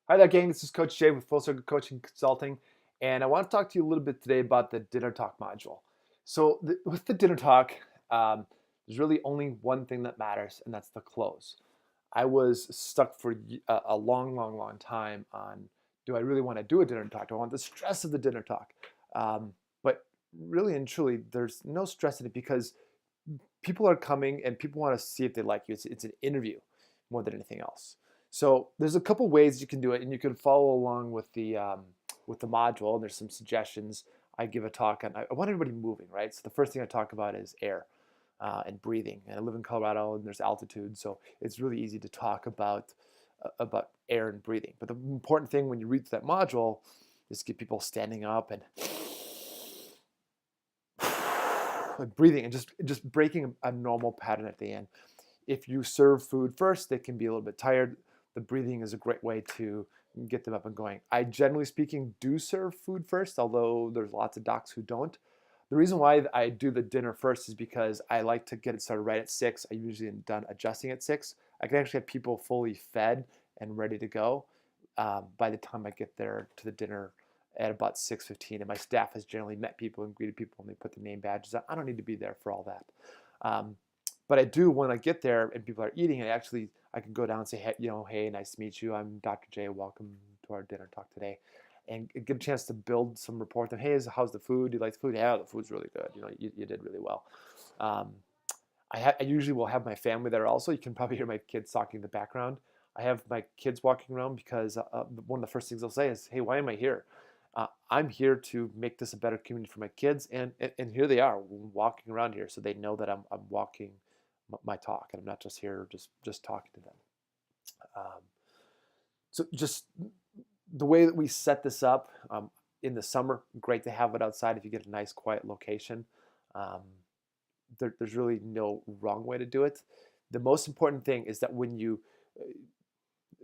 Hi there, gang. This is Coach Jay with Full Circle Coaching Consulting, and I want to talk to you a little bit today about the dinner talk module. With the dinner talk, there's really only one thing that matters, and that's the close. I was stuck for a long, long, long time on, do I really want to do a dinner talk? Do I want the stress of the dinner talk? But really and truly, there's no stress in it because people are coming and people want to see if they like you. It's an interview more than anything else. So there's a couple ways you can do it, and you can follow along with the module. And there's some suggestions. I give a talk on. I want everybody moving, right? So the first thing I talk about is air and breathing. And I live in Colorado, and there's altitude, so it's really easy to talk about air and breathing. But the important thing when you read that module is to get people standing up and breathing and just breaking a normal pattern at the end. If you serve food first, they can be a little bit tired. The breathing is a great way to get them up and going. I generally speaking do serve food first, although there's lots of docs who don't. The reason why I do the dinner first is because I like to get it started right at 6. I usually am done adjusting at 6. I can actually have people fully fed and ready to go by the time I get there to the dinner at about 6:15. And my staff has generally met people and greeted people and they put their name badges on. I don't need to be there for all that. Um, but I do when I get there and people are eating, I can go down and say, hey, hey, nice to meet you. I'm Dr. J. Welcome to our dinner talk today, and get a chance to build some rapport. Then, hey, how's the food? Do you like the food? Yeah, the food's really good. You did really well. Um, I usually will have my family there also. You can probably hear my kids talking in the background. I have my kids walking around because one of the first things they'll say is, "Hey, why am I here? I'm here to make this a better community for my kids," and here they are walking around here, so they know that I'm walking my talk, and I'm not just here just talking to them. Um, so just the way that we set this up in the summer, great to have it outside if you get a nice quiet location. Um, there's really no wrong way to do it. The most important thing is that when you,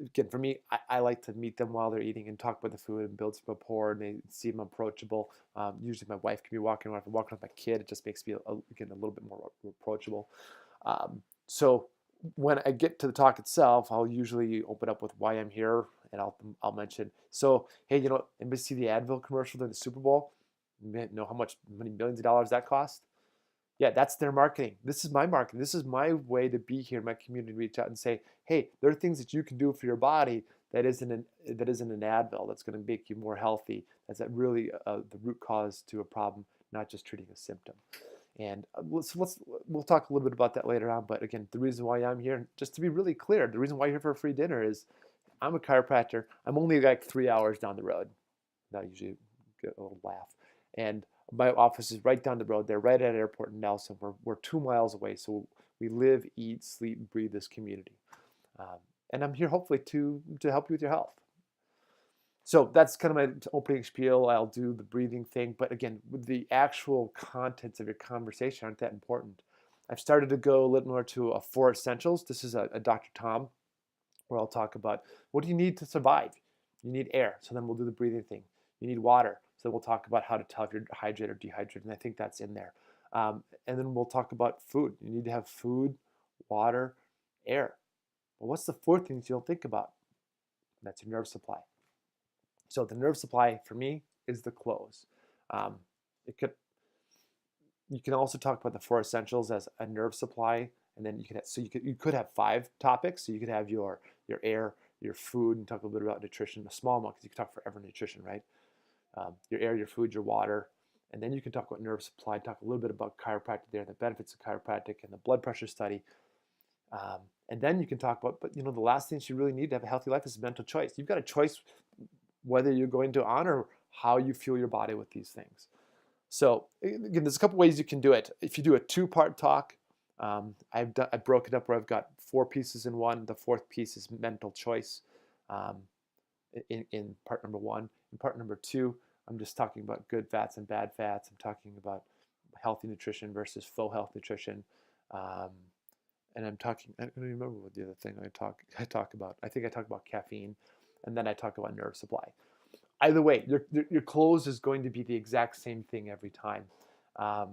again, for me, I like to meet them while they're eating and talk about the food and build some rapport, and they seem approachable. Usually my wife can be walking around. If I'm walking with my kid, it just makes me, again, a little bit more approachable. So when I get to the talk itself, I'll usually open up with why I'm here, and I'll mention, so, hey, anybody see the Advil commercial during the Super Bowl? You know how many millions of dollars that cost? Yeah, that's their marketing. This is my marketing. This is my way to be here in my community, reach out and say, hey, there are things that you can do for your body that isn't an Advil that's going to make you more healthy. That's really the root cause to a problem, not just treating a symptom. And we'll talk a little bit about that later on. But again, the reason why I'm here, just to be really clear, the reason why you're here for a free dinner is I'm a chiropractor. I'm only like 3 hours down the road. I usually get a little laugh. And my office is right down the road. They're right at airport in Nelson. We're 2 miles away. So we live, eat, sleep, and breathe this community. Um, and I'm here hopefully to help you with your health. So that's kind of my opening spiel. I'll do the breathing thing. But again, the actual contents of your conversation aren't that important. I've started to go a little more to a 4 essentials. This is a Dr. Tom, where I'll talk about what do you need to survive. You need air, so then we'll do the breathing thing. You need water, so we'll talk about how to tell if you're hydrated or dehydrated, and I think that's in there. And then we'll talk about food. You need to have food, water, air. But what's the fourth thing that you don't think about? That's your nerve supply. So the nerve supply for me is the close. Um, it could You can also talk about the 4 essentials as a nerve supply, and then you could have 5 topics. So you could have your air, your food, and talk a little bit about nutrition. A small one because you could talk forever nutrition, right? Your air, your food, your water, and then you can talk about nerve supply. Talk a little bit about chiropractic there, the benefits of chiropractic, and the blood pressure study. And then you can talk about, but the last thing you really need to have a healthy life is mental choice. You've got a choice whether you're going to honor how you feel your body with these things. So again, there's a couple ways you can do it. If you do a 2-part talk, I broke it up where I've got 4 pieces in one. The fourth piece is mental choice um, in part number 1. In part number 2, I'm just talking about good fats and bad fats. I'm talking about healthy nutrition versus faux health nutrition. Um, and I don't even remember what the other thing I talk about. I think I talk about caffeine, and then I talk about nerve supply. Either way, your close is going to be the exact same thing every time. Um,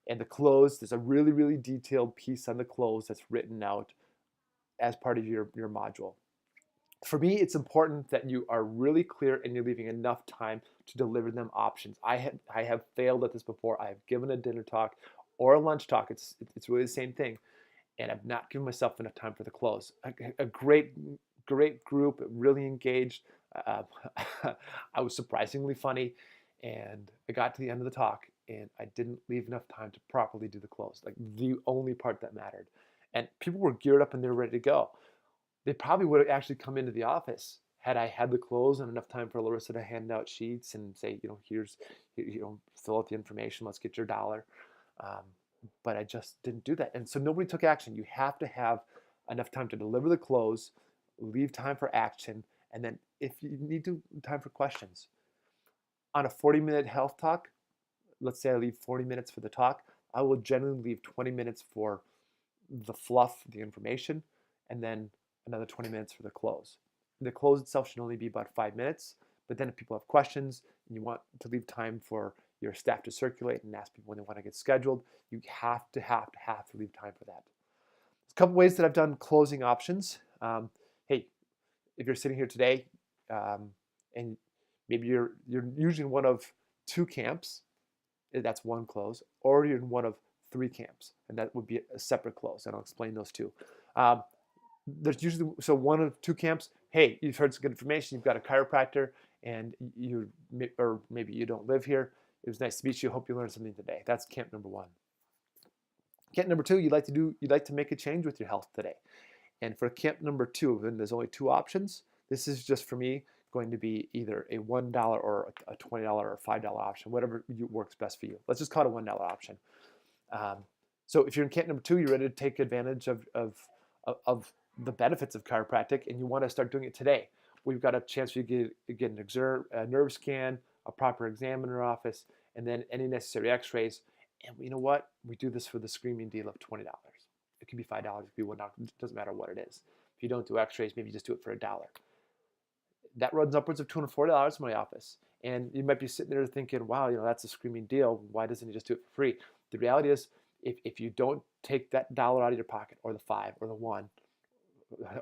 and the close, there's a really, really detailed piece on the close that's written out as part of your module. For me, it's important that you are really clear and you're leaving enough time to deliver them options. I have failed at this before. I have given a dinner talk or a lunch talk. It's really the same thing, and I've not given myself enough time for the close. A great group, really engaged. Uh, I was surprisingly funny, and I got to the end of the talk, and I didn't leave enough time to properly do the close, like the only part that mattered. And people were geared up and they were ready to go. They probably would have actually come into the office had I had the close and enough time for Larissa to hand out sheets and say, here's, fill out the information. Let's get your dollar. Um, but I just didn't do that. And so nobody took action. You have to have enough time to deliver the close, leave time for action, and then if you need to, time for questions. On a 40-minute health talk, let's say I leave 40 minutes for the talk, I will generally leave 20 minutes for the fluff, the information, and then another 20 minutes for the close. The close itself should only be about 5 minutes, but then if people have questions and you want to leave time for your staff to circulate and ask people when they want to get scheduled, you have to leave time for that. There's a couple ways that I've done closing options. Hey, if you're sitting here today and maybe you're usually in one of two camps, that's one close, or you're in one of three camps, and that would be a separate close, and I'll explain those two. There's usually, so one of two camps, hey, you've heard some good information, you've got a chiropractor, and or maybe you don't live here. It was nice to meet you. Hope you learned something today. That's camp number one. Camp number two, you'd like to make a change with your health today. And for camp number two, then there's only two options. This is just for me going to be either a $1 or a $20 or $5 option, whatever works best for you. Let's just call it a $1 option. So if you're in camp number two, you're ready to take advantage of the benefits of chiropractic, and you want to start doing it today. We've got a chance for you to get a nerve scan, a proper exam in our office, and then any necessary X-rays. And you know what? We do this for the screaming deal of $20. It could be $5, it could be $1. It doesn't matter what it is. If you don't do X-rays, maybe just do it for $1. That runs upwards of $240 in my office. And you might be sitting there thinking, wow, that's a screaming deal. Why doesn't he just do it for free? The reality is, if you don't take that dollar out of your pocket, or the 5, or the 1,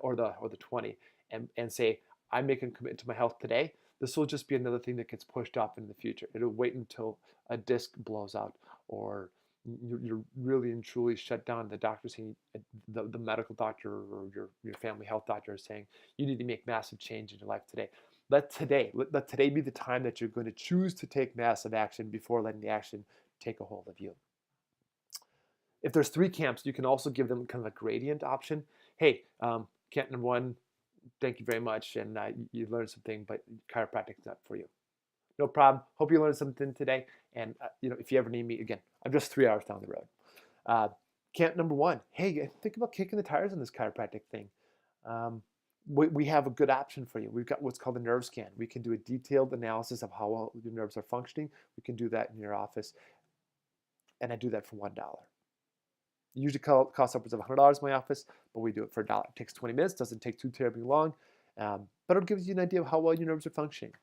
or the 20, and say, I'm making a commitment to my health today, this will just be another thing that gets pushed off in the future. It'll wait until a disc blows out, or you're really and truly shut down. The doctor saying, the medical doctor or your family health doctor is saying, you need to make massive change in your life today. Let today be the time that you're going to choose to take massive action before letting the action take a hold of you. If there's three camps, you can also give them kind of a gradient option. Hey, camp number one, thank you very much, and you learned something, but chiropractic's not for you. No problem. Hope you learned something today. And if you ever need me again, I'm just 3 hours down the road. Camp number one, hey, think about kicking the tires on this chiropractic thing. We have a good option for you. We've got what's called a nerve scan. We can do a detailed analysis of how well your nerves are functioning. We can do that in your office, and I do that for $1. It usually costs upwards of $100 in my office, but we do it for $1. It takes 20 minutes, doesn't take too terribly long, but it gives you an idea of how well your nerves are functioning.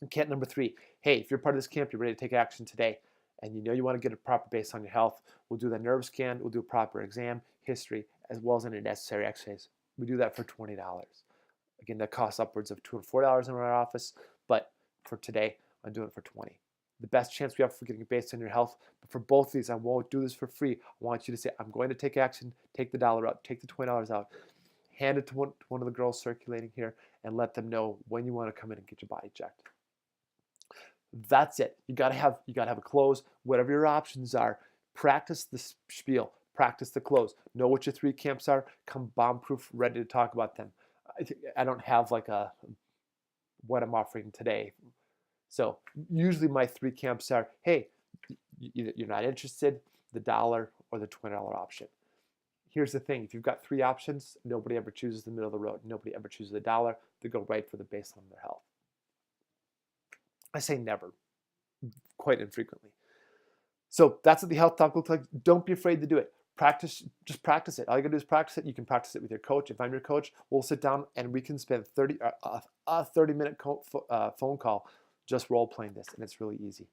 And camp number three, hey, if you're part of this camp, you're ready to take action today, and you want to get a proper base on your health, we'll do the nerve scan, we'll do a proper exam, history, as well as any necessary X-rays. We do that for $20. Again, that costs upwards of $240 in our office, but for today, I'm doing it for $20. The best chance we have for getting it based on your health, but for both of these, I won't do this for free. I want you to say, I'm going to take action, take the $1 out, take the $20 out, hand it to one of the girls circulating here, and let them know when you want to come in and get your body checked. That's it. You gotta have a close. Whatever your options are, practice the spiel, practice the close. Know what your three camps are. Come bomb-proof, ready to talk about them. I don't have like what I'm offering today. So usually my three camps are, hey, you're not interested, the $1 or the $20 option. Here's the thing: if you've got three options, nobody ever chooses the middle of the road. Nobody ever chooses the $1. They go right for the baseline of their health. I say never, quite infrequently. So that's what the health talk looks like. Don't be afraid to do it. Just practice it. All you gotta do is practice it. You can practice it with your coach. If I'm your coach, we'll sit down and we can spend a 30-minute phone call just role playing this, and it's really easy.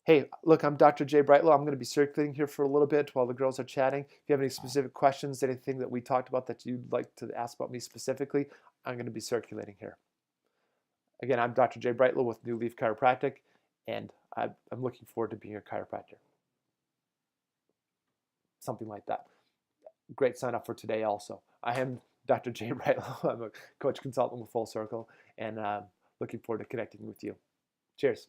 Hey, look, I'm Dr. Jay Brightlow. I'm going to be circulating here for a little bit while the girls are chatting. If you have any specific questions, anything that we talked about that you'd like to ask about me specifically, I'm going to be circulating here. Again, I'm Dr. Jay Brightlow with New Leaf Chiropractic, and I'm looking forward to being a chiropractor. Something like that. Great sign up for today also. I am Dr. Jay Brightlow. I'm a coach consultant with Full Circle, and looking forward to connecting with you. Cheers.